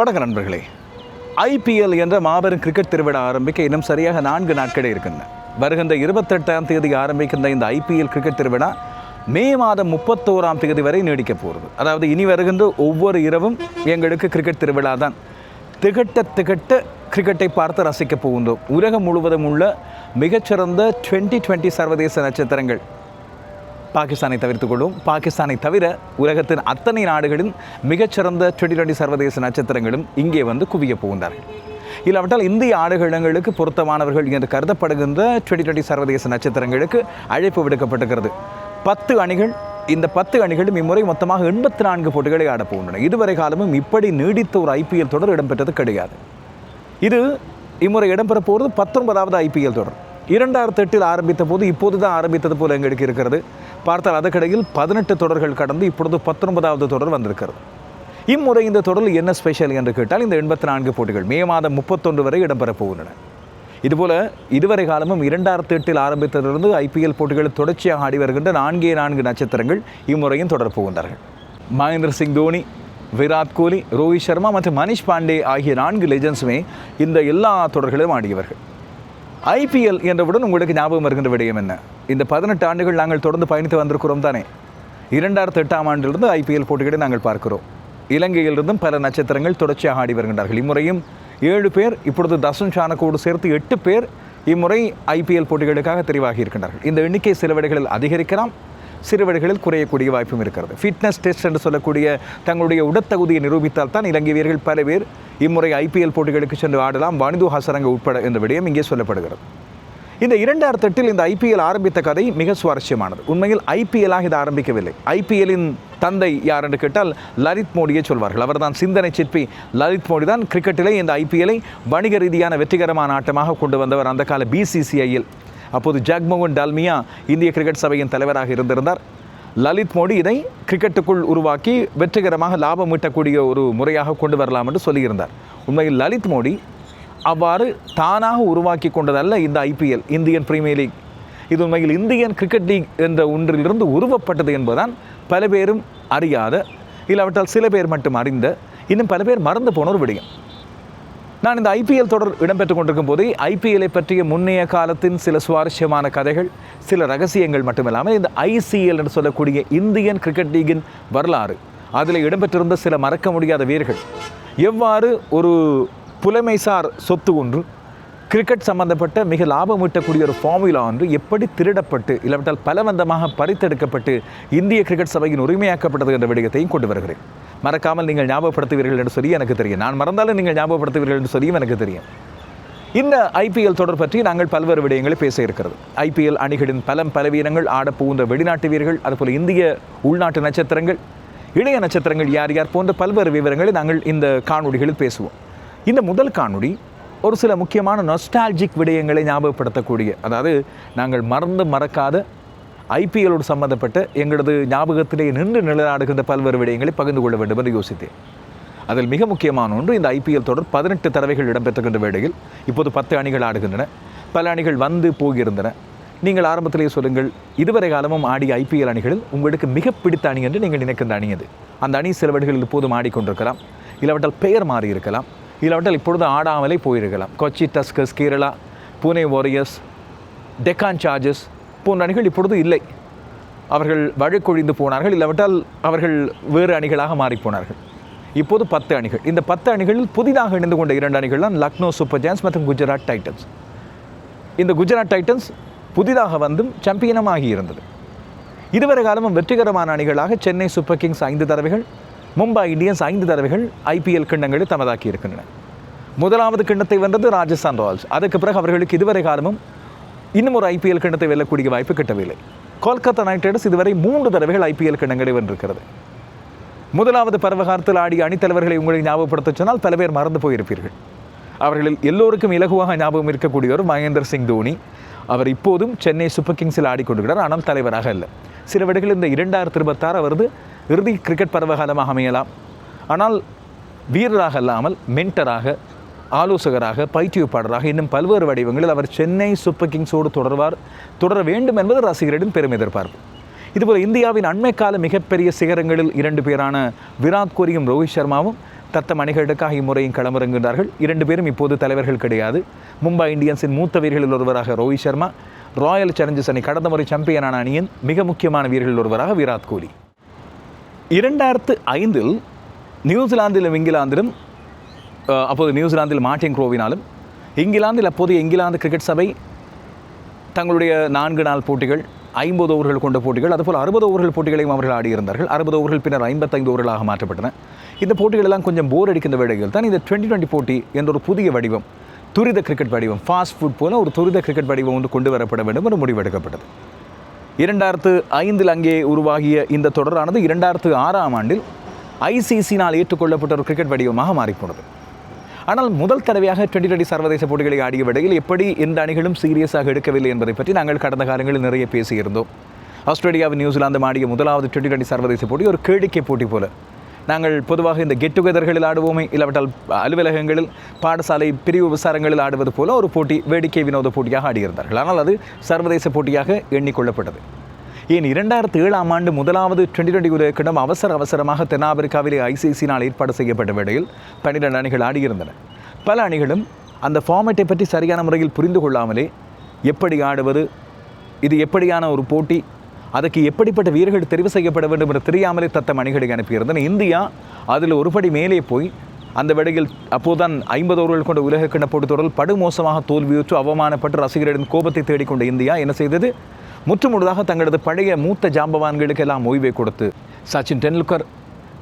வணக்கம் நண்பர்களே. ஐபிஎல் என்ற மாபெரும் கிரிக்கெட் திருவிழா ஆரம்பிக்க இன்னும் சரியாக 4 நாட்களே இருக்கின்றன. வருகின்ற 28ஆம் தேதி ஆரம்பிக்கின்ற இந்த ஐபிஎல் கிரிக்கெட் திருவிழா மே மாதம் 31ஆம் தேதி வரை நீடிக்கப் போகிறது. அதாவது இனி வருகின்ற ஒவ்வொரு இரவும் எங்களுக்கு கிரிக்கெட் திருவிழா தான். திகட்ட கிரிக்கெட்டை பார்த்து ரசிக்கப் போகின்றோம். உலகம் முழுவதும் உள்ள மிகச்சிறந்த 2020 சர்வதேச நட்சத்திரங்கள் பாகிஸ்தானை தவிர்த்துக் கொள்வோம். பாகிஸ்தானை தவிர உலகத்தின் அத்தனை நாடுகளின் மிகச்சிறந்த 2020 சர்வதேச நட்சத்திரங்களும் இங்கே வந்து குவியப் போகின்றார்கள். இல்லாவிட்டால் இந்திய ஆடுகளங்களுக்கு பொருத்தமானவர்கள் என்று கருதப்படுகின்ற 2020 சர்வதேச நட்சத்திரங்களுக்கு அழைப்பு விடுக்கப்பட்டிருக்கிறது. 10 அணிகள். இந்த 10 அணிகளும் இம்முறை மொத்தமாக 84 போட்டிகளை ஆடப்போகின்றன. இதுவரை காலமும் இப்படி நீடித்த ஒரு ஐபிஎல் தொடர் இடம்பெற்றது கிடையாது. இது இம்முறை இடம்பெற போகிறது 19வது ஐபிஎல் தொடர். 2008 ஆரம்பித்த போது இப்போது தான் ஆரம்பித்தது போல எங்களுக்கு இருக்கிறது. பார்த்தால் அதற்கிடையில் 18 தொடர்கள் கடந்து இப்பொழுது 19வது தொடர் வந்திருக்கிறது. இம்முறை இந்த தொடரில் என்ன ஸ்பெஷல் என்று கேட்டால் இந்த 84 போட்டிகள் மே மாதம் 31 வரை இடம்பெறப் போகின்றன. இதுபோல இதுவரை காலமும் 2008 ஆரம்பித்ததிலிருந்து ஐபிஎல் போட்டிகள் தொடர்ச்சியாக ஆடி வருகின்ற 4 நட்சத்திரங்கள் இம்முறையும் தொடரப் போகின்றார்கள். மகேந்திர சிங் தோனி, விராட் கோலி, ரோஹித் சர்மா மற்றும் மனிஷ் பாண்டே ஆகிய 4 லெஜண்ட்ஸுமே இந்த எல்லா தொடர்களிலும் ஆடியவர்கள். ஐபிஎல் என்றவுடன் உங்களுக்கு ஞாபகம் வருகின்ற விடயம் என்ன? இந்த 18 ஆண்டுகள் நாங்கள் தொடர்ந்து பயணித்து வந்திருக்கிறோம் தானே. 2008ஆம் ஆண்டிலிருந்து ஐபிஎல் போட்டிகளை நாங்கள் பார்க்கிறோம். இலங்கையிலிருந்தும் பல நட்சத்திரங்கள் தொடர்ச்சியாக ஆடி வருகின்றார்கள். இம்முறையும் 7 பேர், இப்பொழுது தசுன் சானக்கோடு சேர்த்து 8 பேர் இம்முறை ஐபிஎல் போட்டிகளுக்காக தெரிவாகி இருக்கின்றார்கள். இந்த எண்ணிக்கை சில வேளைகளில் அதிகரிக்கலாம், சிறு வேளைகளில் குறையக்கூடிய வாய்ப்பும் இருக்கிறது. ஃபிட்னஸ் டெஸ்ட் என்று சொல்லக்கூடிய தங்களுடைய உடற்தகுதியை நிரூபித்தால் தான் இலங்கை வீரர்கள் பல பேர் இம்முறை ஐபிஎல் போட்டிகளுக்கு சென்று ஆடலாம், வானிது ஹசரங்க உட்பட என்ற விடயம் இங்கே சொல்லப்படுகிறது. இந்த 2008 இந்த ஐபிஎல் ஆரம்பித்த கதை மிக சுவாரஸ்யமானது. உண்மையில் ஐபிஎல்லாக இது ஆரம்பிக்கவில்லை. ஐபிஎல்லின் தந்தை யார் என்று கேட்டால் லலித் மோடியை சொல்வார்கள். அவர்தான் சிந்தனை சிற்பி. லலித் மோடி தான் கிரிக்கெட்டிலே இந்த ஐபிஎல்லை வணிக ரீதியான வெற்றிகரமான ஆட்டமாக கொண்டு வந்தவர். அந்த கால பிசிசிஐயில் அப்போது ஜக்மோகன் டால்மியா இந்திய கிரிக்கெட் சபையின் தலைவராக இருந்திருந்தார். லலித் மோடி இதை கிரிக்கெட்டுக்குள் உருவாக்கி வெற்றிகரமாக லாபம் ஈட்டக்கூடிய ஒரு முறையாக கொண்டு வரலாம் என்று சொல்லியிருந்தார். உண்மையில் லலித் மோடி அவ்வாறு தானாக உருவாக்கி கொண்டதல்ல இந்த ஐபிஎல், இந்தியன் பிரீமியர் லீக். இது உண்மையில் இந்தியன் கிரிக்கெட் லீக் என்ற ஒன்றிலிருந்து உருவப்பட்டது என்பதுதான் பல பேரும் அறியாத, இல்லாவிட்டால் சில பேர் மட்டும் அறிந்த, இன்னும் பல பேர் மறந்து போன ஒரு விடயம். நான் இந்த ஐபிஎல் தொடர் இடம்பெற்று கொண்டிருக்கும் போதே ஐபிஎல்லை பற்றிய முன்னைய காலத்தின் சில சுவாரஸ்யமான கதைகள், சில ரகசியங்கள் மட்டுமில்லாமல் இந்த ஐசிஎல் என்று சொல்லக்கூடிய இந்தியன் கிரிக்கெட் லீகின் வரலாறு, அதில் இடம்பெற்றிருந்த சில மறக்க முடியாத வீரர்கள், எவ்வாறு ஒரு புலமைசார் சொத்து ஒன்று, கிரிக்கெட் சம்பந்தப்பட்ட மிக லாபம் ஈட்டக்கூடிய ஒரு ஃபார்முலா ஒன்று எப்படி திருடப்பட்டு இல்லாவிட்டால் பலவந்தமாக பறித்தெடுக்கப்பட்டு இந்திய கிரிக்கெட் சபையின் உரிமையாக்கப்பட்டது என்ற விடயத்தையும் கொண்டு வருகிறேன். மறக்காமல் நீங்கள் ஞாபகப்படுத்துவீர்கள் என்று சொல்லி எனக்கு தெரியும். நான் மறந்தாலும் நீங்கள் ஞாபகப்படுத்துவீர்கள் என்று சொல்லியும் எனக்கு தெரியும். இந்த ஐபிஎல் தொடர் பற்றி நாங்கள் பல்வேறு விடயங்களை பேச இருக்கிறது. ஐபிஎல் அணிகளின் பலவீனங்கள், ஆடப்போகின்ற வெளிநாட்டு வீரர்கள், அதுபோல் இந்திய உள்நாட்டு நட்சத்திரங்கள், இளைய நட்சத்திரங்கள் யார் யார் போன்ற பல்வேறு விவரங்களை நாங்கள் இந்த காணொளிகளில் பேசுவோம். இந்த முதல் காணொளி ஒரு சில முக்கியமான நொஸ்டால்ஜிக் விடயங்களை ஞாபகப்படுத்தக்கூடிய, அதாவது நாங்கள் மறக்காத ஐபிஎல்லோடு சம்பந்தப்பட்ட எங்களது ஞாபகத்திலே நின்று நிலைநாடுகின்ற பல்வேறு விடயங்களை பகிர்ந்து கொள்ள வேண்டும் என்று யோசித்தேன். அதில் மிக முக்கியமான ஒன்று, இந்த ஐபிஎல் தொடர் 18 தடவைகள் இடம்பெற்றுகின்ற வேளையில் இப்போது 10 அணிகள் ஆடுகின்றன. பல அணிகள் வந்து போகியிருந்தன. நீங்கள் ஆரம்பத்திலேயே சொல்லுங்கள், இதுவரை காலமும் ஆடிய ஐபிஎல் அணிகளில் உங்களுக்கு மிக பிடித்த அணி என்று நீங்கள் நினைக்கின்ற அணி அது. அந்த அணி சில வேளைகளில் இப்போதும் ஆடிக்கொண்டிருக்கலாம், இல்லாவிட்டால் பெயர் மாறி இருக்கலாம், இல்லாவிட்டால் இப்பொழுது ஆடாமலே போயிருக்கலாம். Kochi tuskers, Kerala, Pune warriors, Deccan chargers போன்ற அணிகள் இப்பொழுது இல்லை. அவர்கள் வழக்கொழிந்து போனார்கள், இல்லாவிட்டால் அவர்கள் வேறு அணிகளாக மாறிப்போனார்கள். இப்போது 10 அணிகள். இந்த 10 அணிகளில் புதிதாக இணைந்து கொண்ட 2 அணிகள் தான் லக்னோ சூப்பர் ஜெயண்ட்ஸ் மற்றும் குஜராத் டைட்டன்ஸ். இந்த குஜராத் டைட்டன்ஸ் புதிதாக வந்தும் சாம்பியனும் ஆகியிருந்தது. இதுவரை காலமும் வெற்றிகரமான அணிகளாக சென்னை சூப்பர் கிங்ஸ் 5 தடவைகள், மும்பை இந்தியன்ஸ் 5 தடவைகள் ஐபிஎல் கிண்ணங்களை தமதாக்கி இருக்கின்றன. முதலாவது கிண்ணத்தை வென்றது ராஜஸ்தான் ராயல்ஸ். அதுக்கு பிறகு அவர்களுக்கு இதுவரை காலமும் இன்னும் ஒரு ஐபிஎல் கிண்ணத்தை வெல்லக்கூடிய வாய்ப்பு கிட்டவில்லை. கொல்கத்தா நைட் ரைடர்ஸ் இதுவரை 3 தடவைகள் ஐபிஎல் கிண்ணங்களை வென்றிருக்கிறது. முதலாவது பருவகாலத்தில் ஆடிய அணித்தலைவர்களை உங்களை ஞாபகப்படுத்த சொன்னால் பல பேர் மறந்து போயிருப்பீர்கள். அவர்களில் எல்லோருக்கும் இலகுவாக ஞாபகம் இருக்கக்கூடியவர் மகேந்திர சிங் தோனி. அவர் இப்போதும் சென்னை சூப்பர் கிங்ஸில் ஆடிக்கொண்டிருக்கிறார், ஆனால் தலைவராக இல்லை. சில வேளைகளில் இந்த 2026 வருது இறுதி கிரிக்கெட் பருவகாலமாக அமையலாம். ஆனால் வீரராக இல்லாமல் மென்டராக, ஆலோசகராக, பயிற்றுவிப்பாளராக இன்னும் பல்வேறு வடிவங்களில் அவர் சென்னை சூப்பர் கிங்ஸோடு தொடர வேண்டும் என்பது ரசிகர்களின் பெரும் எதிர்பார்ப்பு. இதுபோல் இந்தியாவின் அண்மைக்கால மிகப்பெரிய சிகரங்களில் 2 பேரான விராட் கோலியும் ரோஹித் சர்மாவும் தத்தம் அணிகளுக்காக இம்முறையும் களமிறங்குகின்றார்கள். 2 பேரும் இப்போது தலைவர்கள் கிடையாது. மும்பை இந்தியன்ஸின் மூத்த வீரர்களில் ஒருவராக ரோஹித் சர்மா, ராயல் சேலஞ்சர்ஸ் அணி கடந்த முறை சாம்பியனான அணியின் மிக முக்கியமான வீரர்களில் ஒருவராக விராட் கோலி. 2005 நியூசிலாந்திலும் இங்கிலாந்திலும், அப்போது நியூசிலாந்தில் மார்ட்டின் க்ரோவினாலும், இங்கிலாந்தில் அப்போதைய இங்கிலாந்து கிரிக்கெட் சபை தங்களுடைய 4 நாள் போட்டிகள், 50 ஓவர்கள் கொண்ட போட்டிகள், அதுபோல் 60 ஓவர்கள் போட்டிகளையும் அவர்கள் ஆடியிருந்தார்கள். 60 ஓவர்கள் பின்னர் 55 ஓவர்களாக மாற்றப்பட்டன. இந்த போட்டிகள் எல்லாம் கொஞ்சம் போர் அடிக்கின்ற வேளையில் தான் இந்த 2020 போட்டி என்ற ஒரு புதிய வடிவம், துரித கிரிக்கெட் வடிவம், ஃபாஸ்ட் ஃபுட் போல ஒரு துரித கிரிக்கெட் வடிவம் ஒன்று கொண்டு வரப்பட வேண்டும் என்று முடிவெடுக்கப்பட்டது. 2005 அங்கே உருவாகிய இந்த தொடரானது 2006ஆம் ஆண்டில் ICCனால் ஏற்றுக்கொள்ளப்பட்ட ஒரு கிரிக்கெட் வடிவமாக மாறிப்போனது. ஆனால் முதல் தடவையாக 2020 சர்வதேச போட்டிகளை ஆடிய வேளையில் எப்படி எந்த அணிகளும் சீரியஸாக எடுக்கவில்லை என்பதை பற்றி நாங்கள் கடந்த காலங்களில் நிறைய பேசியிருந்தோம். ஆஸ்திரேலியாவில் நியூசிலாந்து ஆடிய முதலாவது 2020 சர்வதேச போட்டி ஒரு கேளிக்கை போட்டி போல. நாங்கள் பொதுவாக இந்த கெட் டுகெதர்களில் ஆடுவோமே, இல்லாவிட்டால் அலுவலகங்களில் பாடசாலை பிரிவு விசாரங்களில் ஆடுவது போல ஒரு போட்டி, வேடிக்கை வினோத போட்டியாக ஆடியிருந்தார்கள். ஆனால் அது சர்வதேச போட்டியாக எண்ணிக்கொள்ளப்பட்டது. ஏன் 2007ஆம் ஆண்டு முதலாவது 2020 உலகக்கிடம் அவசரமாக தென்னாப்பிரிக்காவிலே ICCனால் ஏற்பாடு செய்யப்பட்ட வேளையில் 12 அணிகள் ஆடியிருந்தன. பல அணிகளும் அந்த ஃபார்மேட்டை பற்றி சரியான முறையில் புரிந்து கொள்ளாமலே எப்படி ஆடுவது, இது எப்படியான ஒரு போட்டி, அதுக்கு எப்படிப்பட்ட வீரர்கள் தெரிவு செய்யப்பட வேண்டும் என்று தெரியாமலே தத்தம் அணிகளை அனுப்பியிருந்தன. இந்தியா அதில் ஒருபடி மேலே போய் அந்த வேளையில் அப்போதுதான் 50 ஓவர்கள் கொண்ட உலகக்கிண்ண போட்டித் தொடரில் படுமோசமாக தோல்வியுற்று அவமானப்பட்டு ரசிகர்களின் கோபத்தை தேடிக்கொண்ட இந்தியா என்ன செய்தது? முற்றுமுழுதாக தங்களது பழைய மூத்த ஜாம்பவான்களுக்கு எல்லாம் ஓய்வை கொடுத்து சச்சின் டெண்டுல்கர்,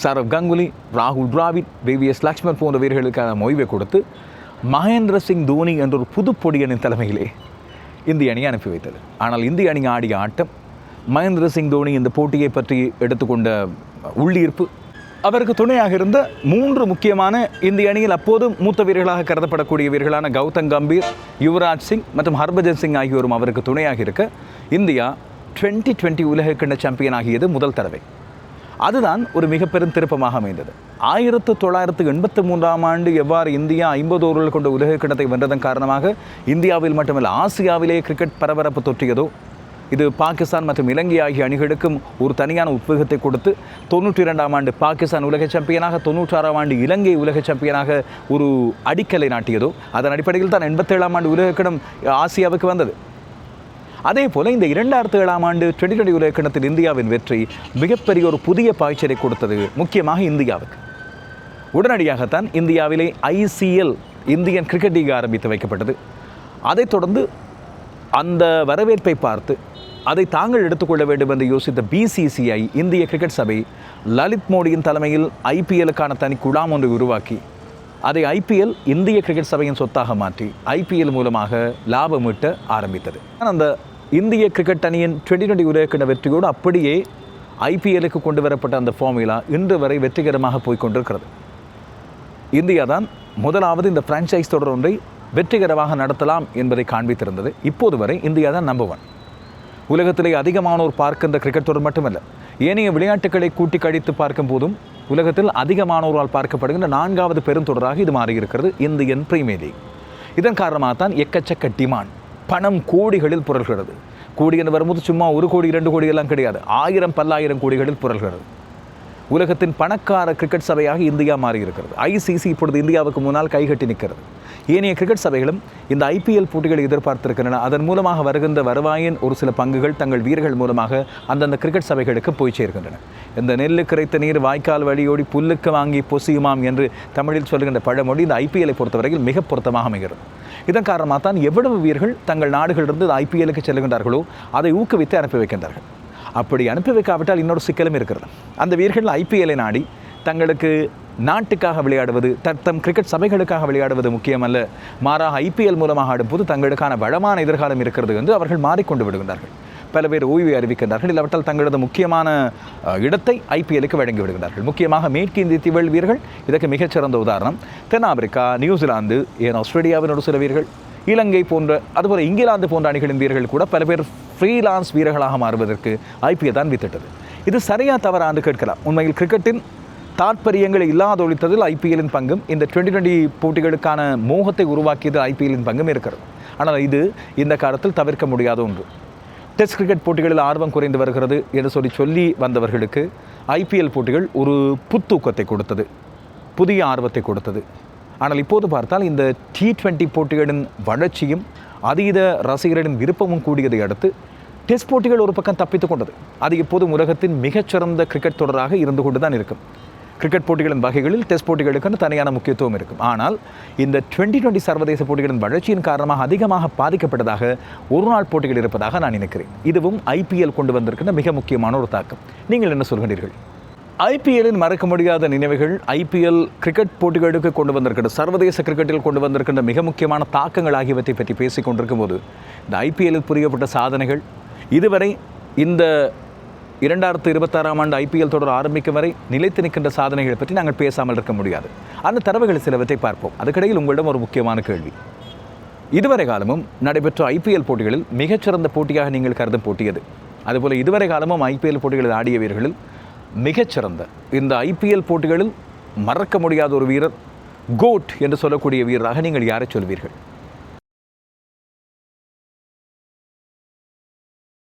சரவ் கங்குலி, ராகுல் டிராவிட், VVS லக்ஷ்மன் போன்ற வீரர்களுக்கான ஓய்வை கொடுத்து மகேந்திர சிங் தோனி என்ற ஒரு புது பொடியனின் தலைமையிலே இந்திய அணியை அனுப்பி வைத்தது. ஆனால் இந்திய அணி ஆடிய ஆட்டம், மகேந்திர சிங் தோனி இந்த போட்டியை பற்றி எடுத்துக்கொண்ட உள்ளீர்ப்பு, அவருக்கு துணையாக இருந்த 3 முக்கியமான இந்திய அணியில் அப்போதும் மூத்த வீரர்களாக கருதப்படக்கூடிய வீரர்களான கௌதம் கம்பீர், யுவராஜ் சிங் மற்றும் ஹர்பஜன் சிங் ஆகியோரும் அவருக்கு துணையாக இருக்க இந்தியா 2020 உலகக்கிண்ண சாம்பியன் ஆகியது முதல் தடவை. அதுதான் ஒரு மிக பெரும் திருப்பமாக அமைந்தது. 1983ஆம் ஆண்டு எவ்வாறு இந்தியா 50 ஓவர்கள் கொண்ட உலகக்கிண்ணத்தை வென்றதன் காரணமாக இந்தியாவில் மட்டுமல்ல ஆசியாவிலே கிரிக்கெட் பரபரப்பு தொற்றியதோ, இது பாகிஸ்தான் மற்றும் இலங்கை ஆகிய அணிகளுக்கும் ஒரு தனியான உத்வேகத்தை கொடுத்து 92ஆம் ஆண்டு பாகிஸ்தான் உலக சாம்பியனாக, 96ஆம் ஆண்டு இலங்கை உலக சாம்பியனாக ஒரு அடிக்கலை நாட்டியதோ, அதன் அடிப்படையில் தான் 87ஆம் ஆண்டு உலகக்கிணம் ஆசியாவுக்கு வந்தது. அதே போல் இந்த 2007ஆம் ஆண்டு 2020 உலகக்கிணத்தில் இந்தியாவின் வெற்றி மிகப்பெரிய ஒரு புதிய பாய்ச்சலை கொடுத்தது, முக்கியமாக இந்தியாவுக்கு. உடனடியாகத்தான் இந்தியாவிலே ICL, இந்தியன் கிரிக்கெட் லீக் ஆரம்பித்து வைக்கப்பட்டது. அதைத் தொடர்ந்து அந்த வரவேற்பை பார்த்து அதை தாங்கள் எடுத்துக்கொள்ள வேண்டும் என்று யோசித்த BCCI, இந்திய கிரிக்கெட் சபை, லலித் மோடியின் தலைமையில் IPLக்கான தனி குழாம் ஒன்றை உருவாக்கி அதை IPL இந்திய கிரிக்கெட் சபையின் சொத்தாக மாற்றி IPL மூலமாக லாபம் ஈட்ட ஆரம்பித்தது. அந்த இந்திய கிரிக்கெட் அணியின் 2020 உலகக்கிண்ண வெற்றியோடு அப்படியே IPLக்கு கொண்டு வரப்பட்ட அந்த ஃபார்முலா இன்று வரை வெற்றிகரமாக போய்கொண்டிருக்கிறது. இந்தியா தான் முதலாவது இந்த பிரான்ச்சைஸ் தொடர் ஒன்றை வெற்றிகரமாக நடத்தலாம் என்பதை காண்பித்திருந்தது. இப்போது வரை இந்தியா தான் நம்பர் 1. உலகத்திலே அதிகமானோர் பார்க்கின்ற கிரிக்கெட் தொடர் மட்டுமல்ல, ஏனைய விளையாட்டுகளை கூட்டி கழித்து பார்க்கும் போதும் உலகத்தில் அதிகமானோரால் பார்க்கப்படுகின்ற 4வது பெருந்தொடராக இது மாறியிருக்கிறது, இந்தியன் பிரீமியர் லீக். இதன் காரணமாக தான் எக்கச்சக்க டிமாண்ட், பணம் கோடிகளில் புரள்கிறது. கோடி என்று வரும்போது சும்மா 1 கோடி 2 கோடி எல்லாம் கிடையாது, 1000 பல்லாயிரம் கோடிகளில் புரள்கிறது. உலகத்தின் பணக்கார கிரிக்கெட் சபையாக இந்தியா மாறியிருக்கிறது. ICC இப்பொழுது இந்தியாவுக்கு முன்னால் கைகட்டி நிற்கிறது. ஏனைய கிரிக்கெட் சபைகளும் இந்த IPL போட்டிகளை எதிர்பார்த்திருக்கின்றன. அதன் மூலமாக வருகின்ற வருவாயின் ஒரு சில பங்குகள் தங்கள் வீரர்கள் மூலமாக அந்தந்த கிரிக்கெட் சபைகளுக்கு போய் சேர்க்கின்றன. இந்த நெல்லு கிடைத்த நீர் வாய்க்கால் வழியோடி புல்லுக்கு வாங்கி பொசியுமாம் என்று தமிழில் சொல்லுகின்ற பழமொழி இந்த IPLஐ பொறுத்தவரையில் மிக பொருத்தமாக அமைகிறது. இதன் காரணமாக தான் எவ்வளவு வீரர்கள் தங்கள் நாடுகளிலிருந்து IPLக்கு செல்கின்றார்களோ அதை ஊக்குவித்து அனுப்பி வைக்கின்றார்கள். அப்படி அனுப்பி வைக்காவிட்டால் இன்னொரு சிக்கலும் இருக்கிறது. அந்த வீரர்கள் IPLஐ நாடி தங்களுக்கு நாட்டுக்காக விளையாடுவது, தத்தம் கிரிக்கெட் சபைகளுக்காக விளையாடுவது முக்கியமல்ல, மாறாக IPL மூலமாக ஆடும்போது தங்களுக்கான வளமான எதிர்காலம் இருக்கிறது என்று அவர்கள் மாறிக்கொண்டு விடுகின்றார்கள். பல பேர் ஓய்வை அறிவிக்கின்றார்கள், இல்லாவிட்டால் தங்களது முக்கியமான இடத்தை IPLக்கு வழங்கி விடுகின்றார்கள். முக்கியமாக மேற்கு இந்திய தீவுகள் வீரர்கள் இதற்கு மிகச்சிறந்த உதாரணம். தென்னாப்பிரிக்கா, நியூசிலாந்து, ஏன் ஆஸ்திரேலியாவின் ஒரு சில வீரர்கள், இலங்கை போன்ற, அதுபோல் இங்கிலாந்து போன்ற அணிகளின் வீரர்கள் கூட பல பேர் ஃப்ரீலான்ஸ் வீரர்களாக மாறுவதற்கு IPL தான் வித்திட்டது. இது சரியா தவறா என்று கேட்கலாம். உண்மையில் கிரிக்கெட்டின் தாற்பயங்களை இல்லாதொழித்ததில் IPLின் பங்கும், இந்த 2020 போட்டிகளுக்கான மோகத்தை உருவாக்கியது IPLின் பங்கும் இருக்கிறது. ஆனால் இது இந்த காலத்தில் தவிர்க்க முடியாத ஒன்று. டெஸ்ட் கிரிக்கெட் போட்டிகளில் ஆர்வம் குறைந்து வருகிறது என்று சொல்லி வந்தவர்களுக்கு IPL போட்டிகள் ஒரு புத்தூக்கத்தை கொடுத்தது. புதிய ஆர்வத்தை கொடுத்தது. ஆனால் இப்போது பார்த்தால் இந்த T20 போட்டிகளின் வளர்ச்சியும் அதீத ரசிகர்களின் விருப்பமும் கூடியதை அடுத்து டெஸ்ட் போட்டிகள் ஒரு பக்கம் தப்பித்துக் கொண்டது. அது இப்போதும் உலகத்தின் மிகச்சிறந்த கிரிக்கெட் தொடராக இருந்து கொண்டு தான் இருக்கும். கிரிக்கெட் போட்டிகளின் வகைகளில் டெஸ்ட் போட்டிகளுக்கு தனியான முக்கியத்துவம் இருக்கும். ஆனால் இந்த 2020 சர்வதேச போட்டிகளின் வளர்ச்சியின் காரணமாக அதிகமாக பாதிக்கப்பட்டதாக ஒரு நாள் போட்டிகள் இருப்பதாக நான் நினைக்கிறேன். இதுவும் IPL கொண்டு வந்திருக்கின்ற மிக முக்கியமான ஒரு தாக்கம். நீங்கள் என்ன சொல்கிறீர்கள்? IPLின் மறக்க முடியாத நினைவுகள், IPL கிரிக்கெட் போட்டிகளுக்கு கொண்டு வந்திருக்கின்ற சர்வதேச கிரிக்கெட்டில் கொண்டு வந்திருக்கின்ற மிக முக்கியமான தாக்கங்கள் ஆகியவற்றை பற்றி பேசிக் கொண்டிருக்கும் போது இந்த IPLில் புரியப்பட்ட சாதனைகள், இதுவரை இந்த 2026ஆம் ஆண்டு IPL தொடர் ஆரம்பிக்கும் வரை நிலைத்து நிற்கின்ற சாதனைகளை பற்றி நாங்கள் பேசாமல் இருக்க முடியாது. அந்த தரவுகள் சிலவற்றை பார்ப்போம். அதுக்கிடையில் உங்களிடம் ஒரு முக்கியமான கேள்வி. இதுவரை காலமும் நடைபெற்ற IPL போட்டிகளில் மிகச்சிறந்த போட்டியாக நீங்கள் கருதும் போட்டியது? அதுபோல் இதுவரை காலமும் IPL போட்டிகளில் ஆடிய வீரர்களில் மிகச்சிறந்த இந்த IPL போட்டிகளில் மறக்க முடியாத ஒரு வீரர், கோட் என்று சொல்லக்கூடிய வீரராக நீங்கள் யாரை சொல்வீர்கள்?